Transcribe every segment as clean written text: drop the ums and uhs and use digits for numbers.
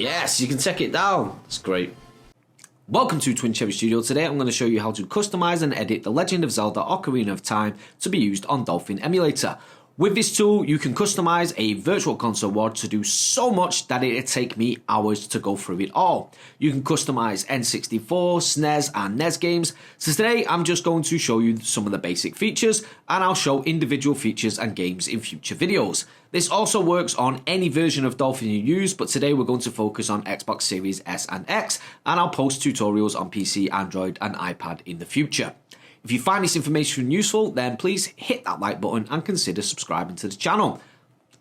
Yes, you can take it down. That's great. Welcome to Twin Cherry Studio. Today I'm going to show you how to customize and edit The Legend of Zelda Ocarina of Time to be used on Dolphin Emulator. With this tool, you can customize a virtual console WAD to do so much that it'd take me hours to go through it all. You can customize N64, SNES and NES games. So today I'm just going to show you some of the basic features, and I'll show individual features and games in future videos. This also works on any version of Dolphin you use, but today we're going to focus on Xbox Series S and X, and I'll post tutorials on PC, Android and iPad in the future. If you find this information useful, then please hit that like button and consider subscribing to the channel.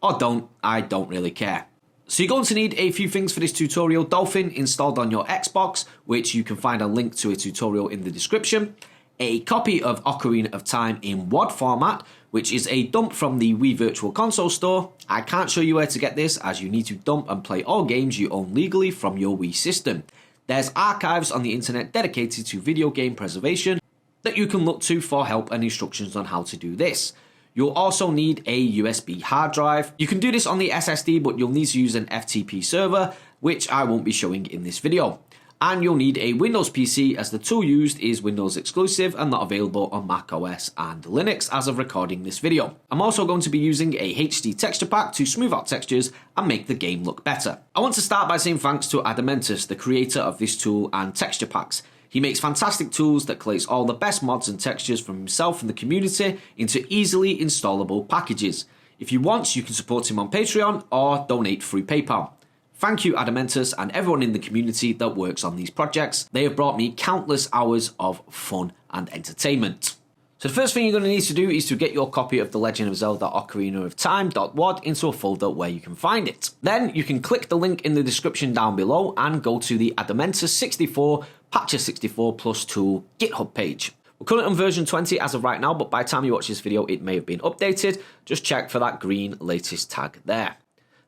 Or don't, I don't really care. So you're going to need a few things for this tutorial. Dolphin installed on your Xbox, which you can find a link to a tutorial in the description. A copy of Ocarina of Time in WAD format, which is a dump from the Wii Virtual Console store. I can't show you where to get this, as you need to dump and play all games you own legally from your Wii system. There's archives on the internet dedicated to video game preservation that you can look to for help and instructions on how to do this. You'll also need a USB hard drive. You can do this on the SSD, but you'll need to use an FTP server, which I won't be showing in this video. And you'll need a Windows PC, as the tool used is Windows exclusive and not available on Mac OS and Linux as of recording this video. I'm also going to be using a HD texture pack to smooth out textures and make the game look better. I want to start by saying thanks to ALttP, the creator of this tool and texture packs. He makes fantastic tools that collates all the best mods and textures from himself and the community into easily installable packages. If you want, you can support him on Patreon or donate through PayPal. Thank you ALttP and everyone in the community that works on these projects. They have brought me countless hours of fun and entertainment. So the first thing you're going to need to do is to get your copy of The Legend of Zelda Ocarina of Time.wad into a folder where you can find it. Then you can click the link in the description down below and go to the ALttP Patcher 64 Plus Tool GitHub page. We're currently on version 20 as of right now, but by the time you watch this video it may have been updated. Just check for that green latest tag there.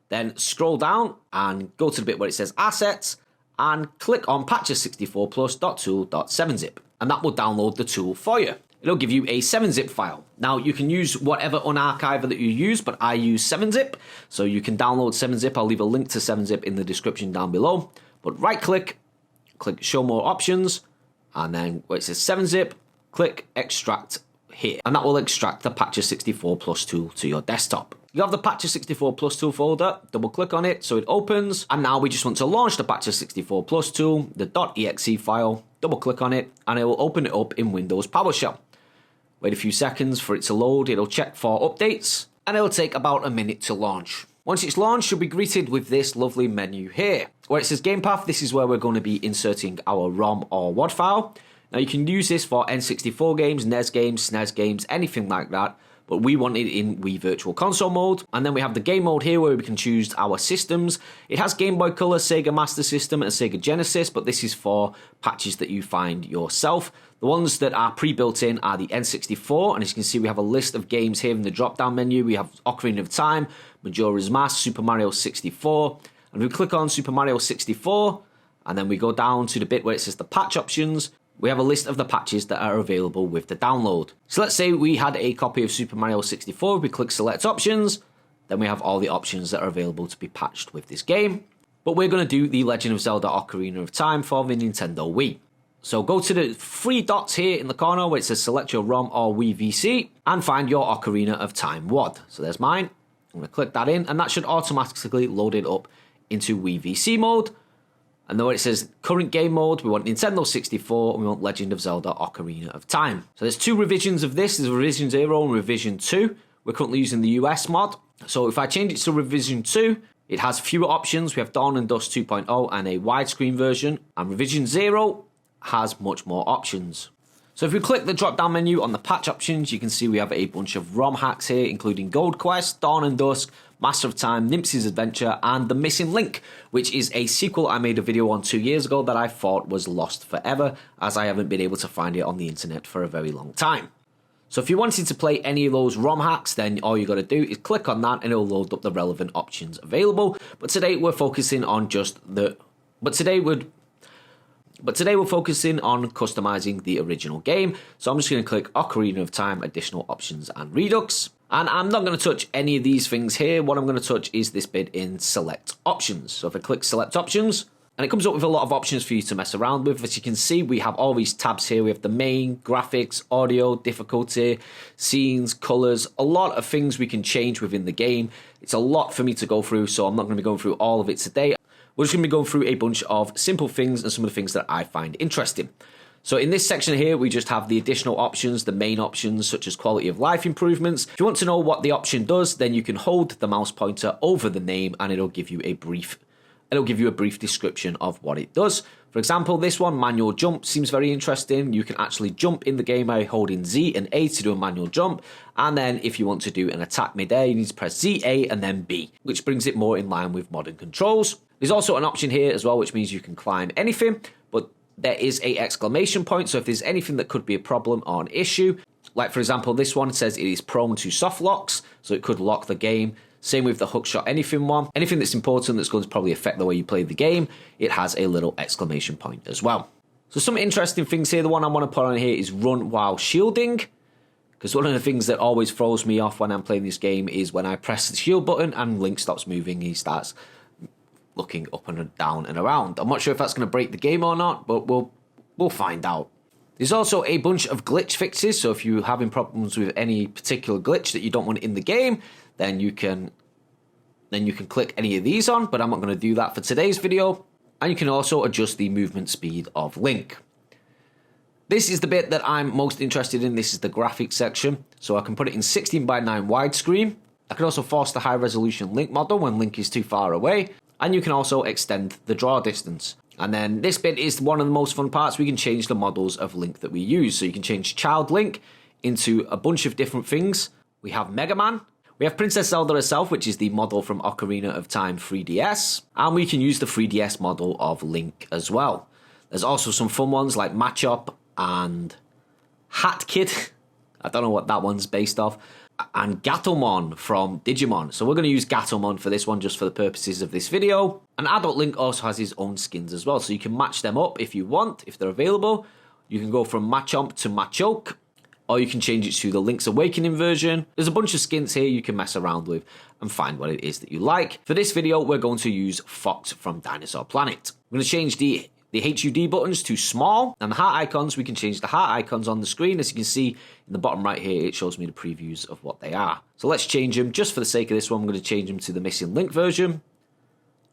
Then scroll down and go to the bit where it says Assets and click on Patcher64plus.tool.7zip, and that will download the tool for you. It'll give you a 7-zip file. Now you can use whatever unarchiver that you use, but I use 7-zip, so you can download 7-zip. I'll leave a link to 7-zip in the description down below. But right click, click Show More Options, and then where it says 7-zip, click Extract here, and that will extract the Patcher64 Plus tool to your desktop. You have the Patcher64 Plus tool folder, double click on it so it opens, and now we just want to launch the Patcher64 Plus tool, the .exe file, double click on it, and it will open it up in Windows PowerShell. Wait a few seconds for it to load, it'll check for updates, and it'll take about a minute to launch. Once it's launched, you'll be greeted with this lovely menu here. Where it says Game Path, this is where we're going to be inserting our ROM or WAD file. Now you can use this for N64 games, NES games, SNES games, anything like that, but we want it in Wii Virtual Console mode. And then we have the game mode here where we can choose our systems. It has Game Boy Color, Sega Master System and Sega Genesis, but this is for patches that you find yourself. The ones that are pre-built in are the N64, and as you can see we have a list of games here in the drop-down menu. We have Ocarina of Time, Majora's Mask, Super Mario 64, and we click on Super Mario 64, and then we go down to the bit where it says the patch options. We have a list of the patches that are available with the download. So let's say we had a copy of Super Mario 64, we click Select Options, then we have all the options that are available to be patched with this game. But we're going to do The Legend of Zelda Ocarina of Time for the Nintendo Wii. So go to the three dots here in the corner where it says select your ROM or Wii VC and find your Ocarina of Time WAD. So there's mine. I'm going to click that in and that should automatically load it up into Wii VC mode. And then where it says current game mode, we want Nintendo 64 and we want Legend of Zelda Ocarina of Time. So there's two revisions of this. There's revision 0 and revision 2. We're currently using the US mod. So if I change it to revision 2, it has fewer options. We have Dawn and Dusk 2.0 and a widescreen version. And revision 0 has much more options. So if we click the drop down menu on the patch options, you can see we have a bunch of ROM hacks here, including Gold Quest, Dawn and Dusk, Master of Time, Nymph's Adventure, and The Missing Link, which is a sequel I made a video on 2 years ago that I thought was lost forever, as I haven't been able to find it on the internet for a very long time. So if you wanted to play any of those ROM hacks, then all you got to do is click on that and it'll load up the relevant options available. But today we're focusing on just the... But today we're focusing on customizing the original game. So I'm just going to click Ocarina of Time, Additional Options and Redux. And I'm not going to touch any of these things here. What I'm going to touch is this bit in select options. So if I click select options, and it comes up with a lot of options for you to mess around with. As you can see, we have all these tabs here. We have the main, graphics, audio, difficulty, scenes, colors, a lot of things we can change within the game. It's a lot for me to go through, so I'm not going to be going through all of it today. We're just going to be going through a bunch of simple things and some of the things that I find interesting. So in this section here, we just have the additional options, the main options, such as quality of life improvements. If you want to know what the option does, then you can hold the mouse pointer over the name and it'll give you a brief description of what it does. For example, this one, manual jump, seems very interesting. You can actually jump in the game by holding Z and A to do a manual jump. And then if you want to do an attack mid-air, you need to press Z, A, and then B, which brings it more in line with modern controls. There's also an option here as well, which means you can climb anything, but there is a exclamation point. So if there's anything that could be a problem or an issue, like for example, this one says it is prone to soft locks, so it could lock the game. Same with the hookshot anything one. Anything that's important that's going to probably affect the way you play the game, it has a little exclamation point as well. So some interesting things here. The one I want to put on here is run while shielding, because one of the things that always throws me off when I'm playing this game is when I press the shield button and Link stops moving, he starts looking up and down and around. I'm not sure if that's going to break the game or not, but we'll find out. There's also a bunch of glitch fixes, so if you're having problems with any particular glitch that you don't want in the game, then you can click any of these on, but I'm not going to do that for today's video. And you can also adjust the movement speed of Link. This is the bit that I'm most interested in. This is the graphics section, so I can put it in 16:9 widescreen. I can also force the high resolution Link model when Link is too far away, and you can also extend the draw distance. And then this bit is one of the most fun parts. We can change the models of Link that we use. So you can change Child Link into a bunch of different things. We have Mega Man. We have Princess Zelda herself, which is the model from Ocarina of Time 3DS. And we can use the 3DS model of Link as well. There's also some fun ones like Machop and Hat Kid. I don't know what that one's based off. And Gatomon from Digimon. So we're going to use Gatomon for this one just for the purposes of this video. And Adult Link also has his own skins as well. So you can match them up if you want, if they're available. You can go from Machamp to Machoke, or you can change it to the Link's Awakening version. There's a bunch of skins here you can mess around with and find what it is that you like. For this video, we're going to use Fox from Dinosaur Planet. I'm going to change the HUD buttons to small, and the heart icons, we can change the heart icons on the screen. As you can see in the bottom right here, it shows me the previews of what they are. So let's change them. Just for the sake of this one, I'm going to change them to the Missing Link version.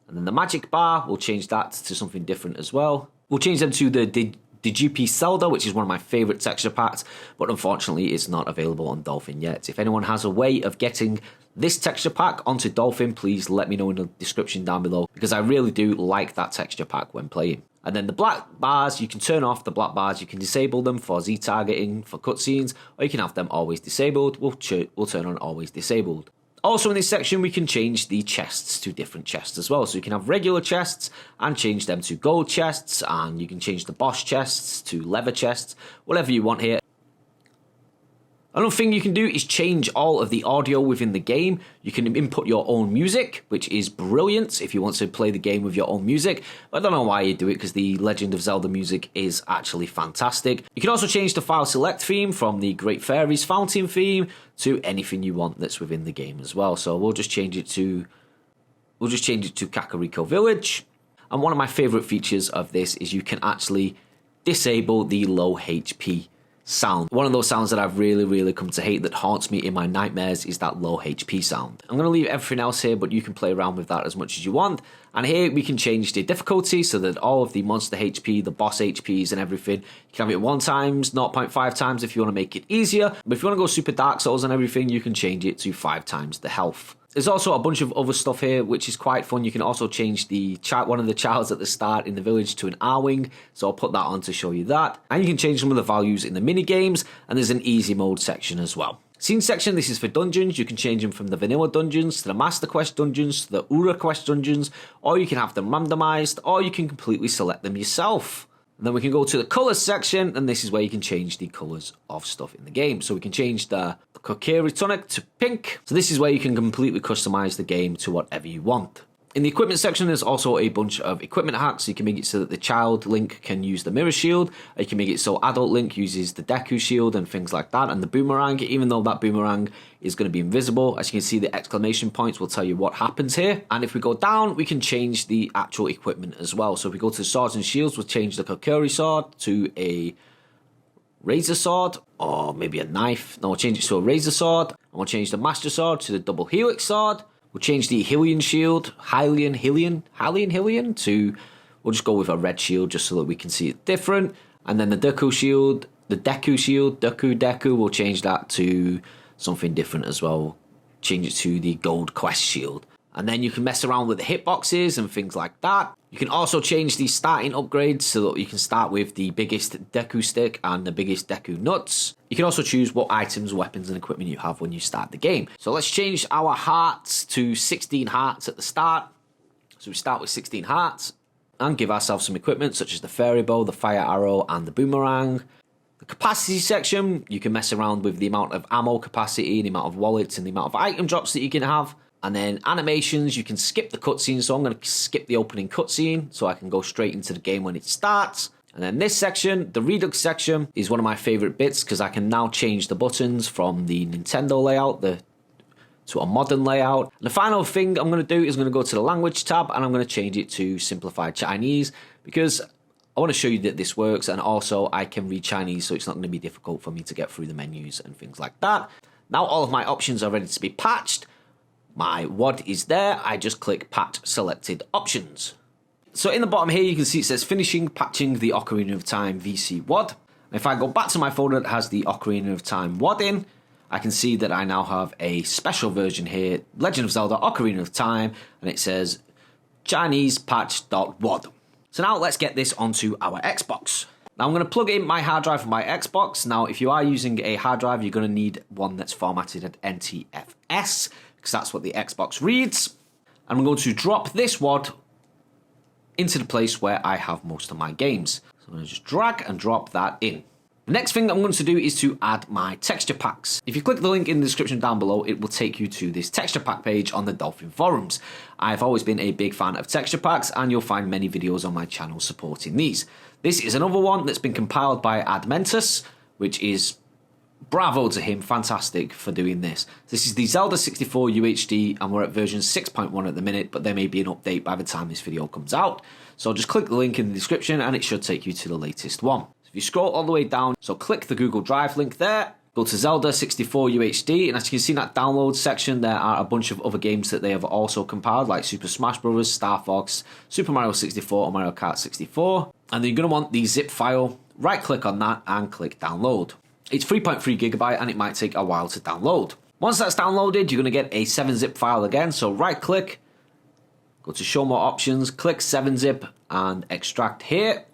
And then the magic bar, we'll change that to something different as well. We'll change them to the DGP Zelda, which is one of my favorite texture packs, but unfortunately it's not available on Dolphin yet. If anyone has a way of getting this texture pack onto Dolphin, please let me know in the description down below, because I really do like that texture pack when playing. And then the black bars, you can turn off the black bars. You can disable them for Z targeting, for cutscenes, or you can have them always disabled. We'll turn on always disabled. Also in this section, we can change the chests to different chests as well. So you can have regular chests and change them to gold chests, and you can change the boss chests to leather chests, whatever you want here. Another thing you can do is change all of the audio within the game. You can input your own music, which is brilliant if you want to play the game with your own music. I don't know why you do it, because the Legend of Zelda music is actually fantastic. You can also change the file select theme from the Great Fairies Fountain theme to anything you want that's within the game as well. So we'll just change it to Kakariko Village. And one of my favorite features of this is you can actually disable the low HP sound. One of those sounds that I've really come to hate, that haunts me in my nightmares, is that low HP sound. I'm going to leave everything else here, but you can play around with that as much as you want. And here we can change the difficulty so that all of the monster HP, the boss HPs and everything, you can have it 1 times, 0.5 times if you want to make it easier. But if you want to go super Dark Souls and everything, you can change it to 5 times the health. There's also a bunch of other stuff here, which is quite fun. You can also change one of the childs at the start in the village to an R-Wing, so I'll put that on to show you that. And you can change some of the values in the mini games, and there's an easy mode section as well. Scene section, this is for dungeons. You can change them from the vanilla dungeons to the Master Quest dungeons to the Ura Quest dungeons, or you can have them randomized, or you can completely select them yourself. And then we can go to the colors section, and this is where you can change the colors of stuff in the game. So we can change the Kokiri Tonic to pink. So this is where you can completely customize the game to whatever you want. In the equipment section, there's also a bunch of equipment hacks. You can make it so that the child Link can use the mirror shield. You can make it so adult Link uses the Deku shield and things like that. And the boomerang, even though that boomerang is going to be invisible, as you can see, the exclamation points will tell you what happens here. And if we go down, we can change the actual equipment as well. So if we go to swords and shields, we'll change the Kokiri sword to a razor sword, or maybe a knife. No, we'll change it to a razor sword. And we'll change the master sword to the double helix sword. We'll change the Hylian shield, Hylian to, we'll just go with a red shield just so that we can see it different. And then the Deku shield, Deku, we'll change that to something different as well. Change it to the Gold Quest shield. And then you can mess around with the hitboxes and things like that. You can also change the starting upgrades so that you can start with the biggest Deku stick and the biggest Deku nuts. You can also choose what items, weapons, and equipment you have when you start the game. So let's change our hearts to 16 hearts at the start. So we start with 16 hearts and give ourselves some equipment such as the fairy bow, the fire arrow, and the boomerang. The capacity section, you can mess around with the amount of ammo capacity, the amount of wallets, and the amount of item drops that you can have. And then animations, you can skip the cutscene, so I'm going to skip the opening cutscene so I can go straight into the game when it starts. And then this section, the Redux section, is one of my favourite bits because I can now change the buttons from the Nintendo layout to a modern layout. And the final thing I'm going to do is I'm going to go to the language tab and I'm going to change it to simplified Chinese because I want to show you that this works, and also I can read Chinese so it's not going to be difficult for me to get through the menus and things like that. Now all of my options are ready to be patched. My WOD is there, I just click Patch Selected Options. So in the bottom here you can see it says Finishing Patching the Ocarina of Time VC WOD. And if I go back to my folder that has the Ocarina of Time WOD in, I can see that I now have a special version here, Legend of Zelda Ocarina of Time, and it says Chinese patch.wod. So now let's get this onto our Xbox. Now I'm going to plug in my hard drive from my Xbox. Now if you are using a hard drive, you're going to need one that's formatted at NTFS, because that's what the Xbox reads. And I'm going to drop this WOD into the place where I have most of my games. So I'm going to just drag and drop that in. The next thing that I'm going to do is to add my texture packs. If you click the link in the description down below, it will take you to this texture pack page on the Dolphin forums. I've always been a big fan of texture packs, and you'll find many videos on my channel supporting these. This is another one that's been compiled by Admentus, which is bravo to him, fantastic for doing this. This is the Zelda 64 UHD, and we're at version 6.1 at the minute, but there may be an update by the time this video comes out. So just click the link in the description and it should take you to the latest one. So if you scroll all the way down, so click the Google Drive link there, go to Zelda 64 UHD, and as you can see in that download section, there are a bunch of other games that they have also compiled, like Super Smash Bros., Star Fox, Super Mario 64, or Mario Kart 64. And then you're going to want the zip file, right click on that and click download. It's 3.3 gigabyte and it might take a while to download. Once that's downloaded, you're going to get a 7-zip file again. So right click, go to show more options, click 7-zip and extract here.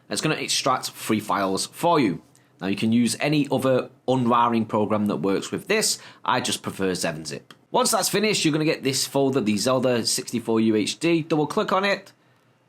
It's going to extract 3 files for you. Now you can use any other unraring program that works with this. I just prefer 7-zip. Once that's finished, you're going to get this folder, the Zelda 64 UHD. Double click on it.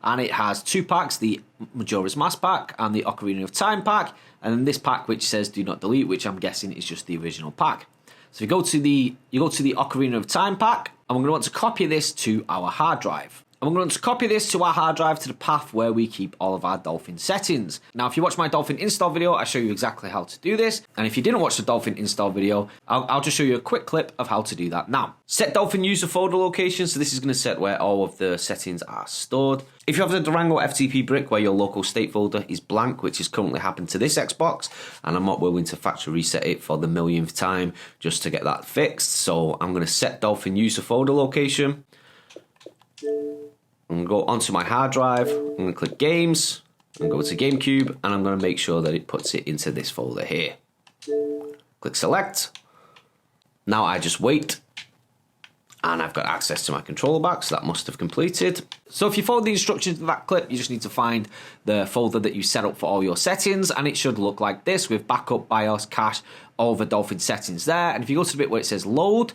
And it has 2 packs, the Majora's Mask pack and the Ocarina of Time pack, and then this pack which says do not delete, which I'm guessing is just the original pack. So you go to the Ocarina of Time pack, and we're going to want to copy this to our hard drive. And we're going to copy this to our hard drive to the path where we keep all of our Dolphin settings. Now, if you watch my Dolphin install video, I show you exactly how to do this. And if you didn't watch the Dolphin install video, I'll just show you a quick clip of how to do that now. Set Dolphin user folder location. So this is going to set where all of the settings are stored. If you have the Durango FTP brick where your local state folder is blank, which has currently happened to this Xbox, and I'm not willing to factory reset it for the millionth time just to get that fixed. So I'm going to set Dolphin user folder location. I'm going to go onto my hard drive, I'm going to click Games, and go to GameCube, and I'm going to make sure that it puts it into this folder here. Click Select. Now I just wait, and I've got access to my controller back, so that must have completed. So if you follow the instructions of that clip, you just need to find the folder that you set up for all your settings, and it should look like this with backup, BIOS, cache, all the Dolphin settings there. And if you go to the bit where it says Load,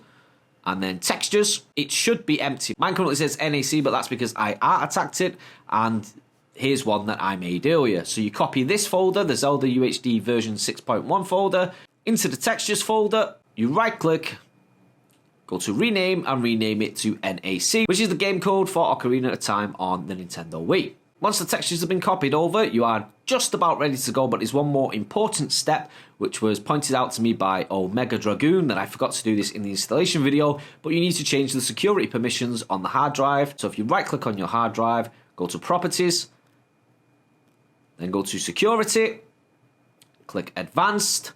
and then textures, it should be empty. Mine currently says NAC, but that's because I art attacked it, and here's one that I made earlier. So you copy this folder, the Zelda UHD version 6.1 folder, into the textures folder, you right click, go to rename and rename it to NAC, which is the game code for Ocarina of Time on the Nintendo Wii. Once the textures have been copied over, you are just about ready to go, but there's one more important step which was pointed out to me by Omega Dragoon that I forgot to do this in the installation video, but you need to change the security permissions on the hard drive. So if you right click on your hard drive, go to Properties, then go to Security, click Advanced,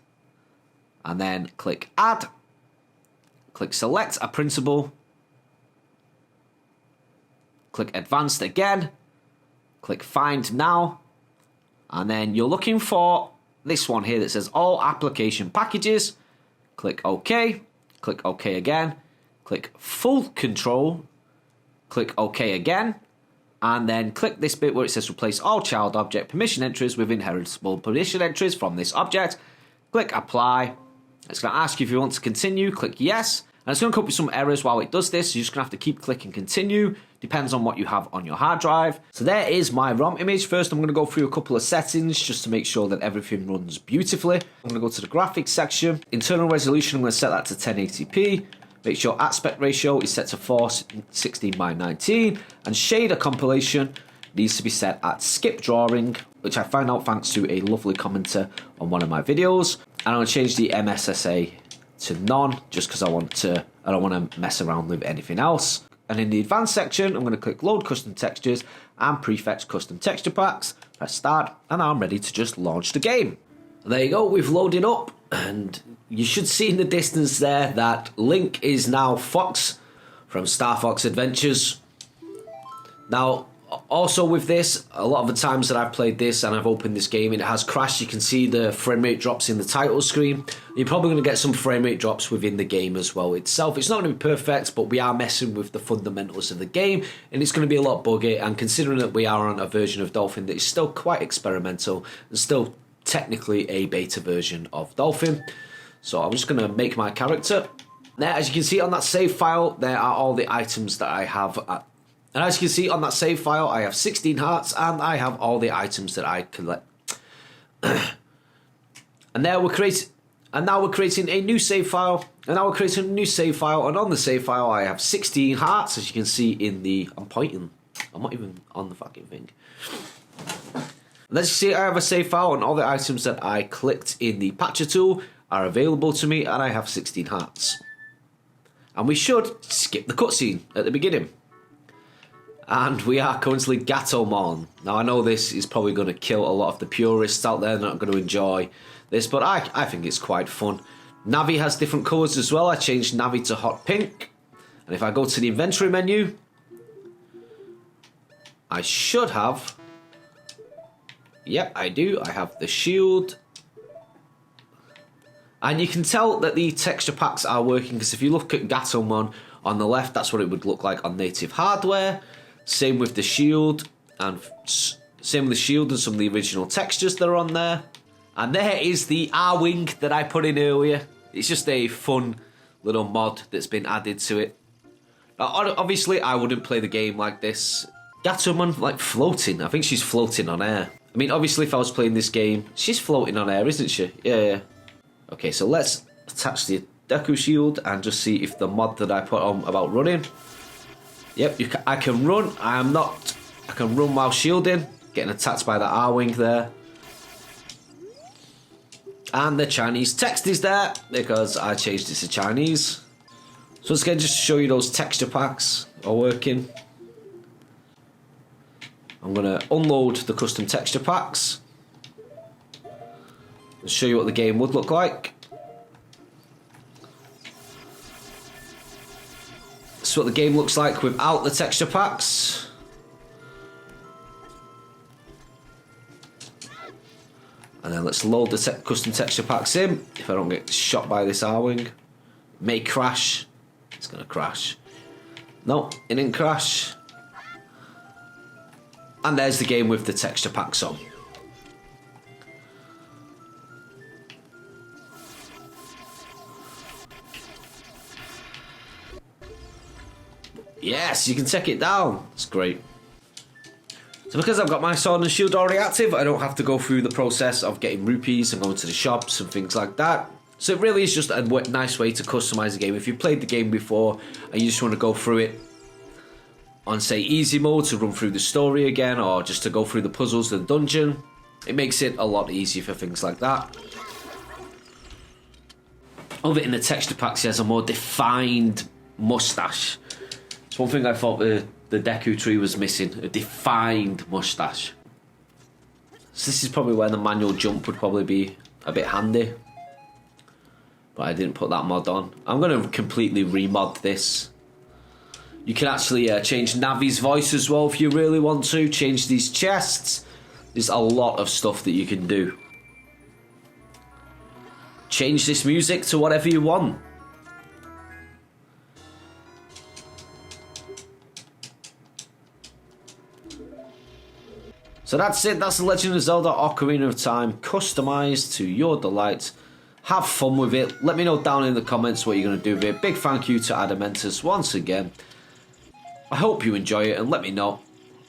and then click Add, click Select a Printable, click Advanced again, click Find Now, and then you're looking for this one here that says All Application Packages. Click OK, click OK again, click Full Control, click OK again, and then click this bit where it says Replace all child object permission entries with inheritable permission entries from this object. Click Apply. It's going to ask you if you want to continue. Click Yes. And it's going to come up with some errors while it does this. You're just going to have to keep clicking continue. Depends on what you have on your hard drive. So there is my ROM image. First, I'm going to go through a couple of settings just to make sure that everything runs beautifully. I'm going to go to the graphics section. Internal resolution, I'm going to set that to 1080p. Make sure aspect ratio is set to 416:19. And shader compilation needs to be set at skip drawing, which I found out thanks to a lovely commenter on one of my videos. And I'm going to change the MSSA to none, just because I don't want to mess around with anything else. And in the advanced section, I'm going to click load custom textures and prefetch custom texture packs. Press start, and I'm ready to just launch the game. There you go, we've loaded up, and you should see in the distance there that Link is now Fox from Star Fox Adventures. Now, also with this, a lot of the times that I've played this and I've opened this game, it has crashed. You can see the frame rate drops in the title screen. You're probably going to get some frame rate drops within the game as well itself. It's not going to be perfect, but we are messing with the fundamentals of the game, and it's going to be a lot buggy. And considering that we are on a version of Dolphin that is still quite experimental and still technically a beta version of Dolphin, so I'm just going to make my character. Now, as you can see on that save file, there are all the items that I have and as you can see on that save file, I have 16 hearts and I have all the items that I collect. and now we're creating a new save file. And now we're creating a new save file. And on the save file, I have 16 hearts, as you can see in the. I'm pointing. I'm not even on the fucking thing. And as you see, I have a save file, and all the items that I clicked in the patcher tool are available to me, and I have 16 hearts. And we should skip the cutscene at the beginning. And we are currently Gatomon. Now I know this is probably going to kill a lot of the purists out there. They're not going to enjoy this, but I think it's quite fun. Navi has different colours as well. I changed Navi to hot pink. And if I go to the inventory menu, I should have... Yep, I do. I have the shield. And you can tell that the texture packs are working, because if you look at Gatomon on the left, that's what it would look like on native hardware. Same with the shield, and some of the original textures that are on there. And there is the R-Wing that I put in earlier. It's just a fun little mod that's been added to it. Now, obviously, I wouldn't play the game like this. Gatomon, like, floating. I think she's floating on air. I mean, obviously, if I was playing this game, she's floating on air, isn't she? Yeah. Okay, so let's attach the Deku shield and just see if the mod that I put on about running. Yep, I can run. I can run while shielding. Getting attacked by the R-Wing there. And the Chinese text is there because I changed it to Chinese. So once again, just to show you those texture packs are working. I'm going to unload the custom texture packs and show you what the game would look like. This is what the game looks like without the texture packs. And then let's load the custom texture packs in. If I don't get shot by this R-Wing. May crash. It's going to crash. No, it didn't crash. And there's the game with the texture packs on. Yes, you can take it down. It's great. So because I've got my sword and shield already active, I don't have to go through the process of getting rupees and going to the shops and things like that. So it really is just a nice way to customize the game. If you've played the game before and you just want to go through it on, say, easy mode to run through the story again, or just to go through the puzzles and dungeon, it makes it a lot easier for things like that. Over in the texture packs, he has a more defined mustache. It's one thing I thought the Deku Tree was missing, a defined mustache. So this is probably where the manual jump would probably be a bit handy. But I didn't put that mod on. I'm going to completely remod this. You can actually change Navi's voice as well if you really want to. Change these chests. There's a lot of stuff that you can do. Change this music to whatever you want. So that's it. That's The Legend of Zelda Ocarina of Time, customized to your delight. Have fun with it. Let me know down in the comments what you're going to do with it. Big thank you to Adamentus once again. I hope you enjoy it and let me know.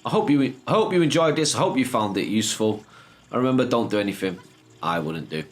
I hope you enjoyed this. I hope you found it useful. And remember, don't do anything I wouldn't do.